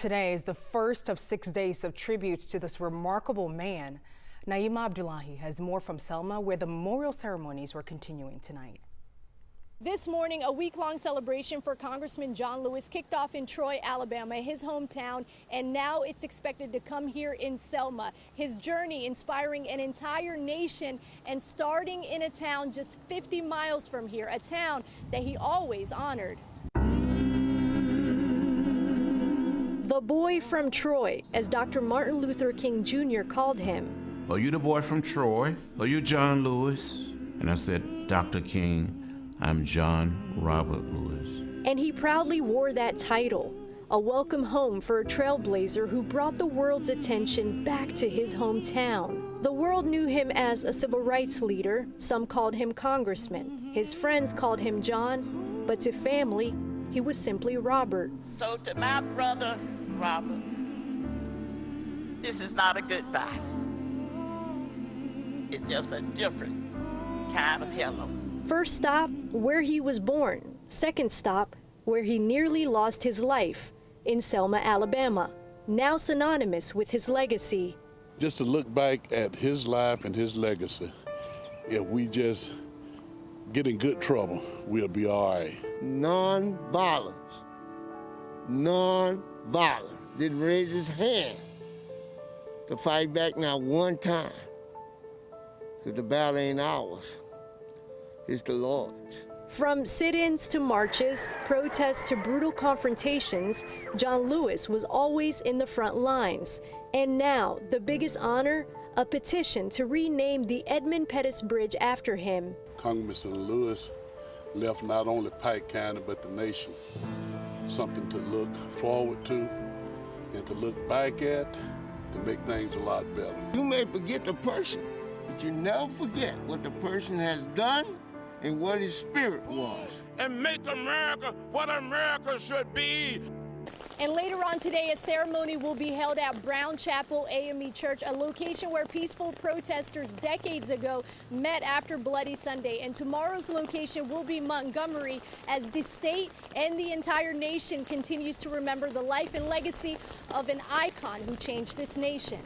Today is the first of 6 days of tributes to this remarkable man. Naima Abdullahi has more from Selma, where the memorial ceremonies were continuing tonight. This morning, a week-long celebration for Congressman John Lewis kicked off in Troy, Alabama, his hometown, and now it's expected to come here in Selma. His journey inspiring an entire nation and starting in a town just 50 miles from here, a town that he always honored. The boy from Troy, as Dr. Martin Luther King Jr. called him. Are you the boy from Troy? Are you John Lewis? And I said, Dr. King, I'm John Robert Lewis. And he proudly wore that title, a welcome home for a trailblazer who brought the world's attention back to his hometown. The world knew him as a civil rights leader. Some called him Congressman. His friends called him John, but to family, he was simply Robert. So to my brother, Robert, this is not a goodbye. It's just a different kind of hello. First stop, where he was born. Second stop, where he nearly lost his life, in Selma, Alabama, now synonymous with his legacy. Just to look back at his life and his legacy, if we just get in good trouble, we'll be all right. Non-violence. Non-violence. Didn't raise his hand to fight back not one time. Because the battle ain't ours. It's the Lord's. From sit-ins to marches, protests to brutal confrontations, John Lewis was always in the front lines. And now, the biggest honor, a petition to rename the Edmund Pettus Bridge after him. Congressman Lewis left not only Pike County, but the nation something to look forward to and to look back at to make things a lot better. You may forget the person, but you never forget what the person has done and what his spirit was. And make America what America should be. And later on today, a ceremony will be held at Brown Chapel AME Church, a location where peaceful protesters decades ago met after Bloody Sunday. And tomorrow's location will be Montgomery, as the state and the entire nation continues to remember the life and legacy of an icon who changed this nation.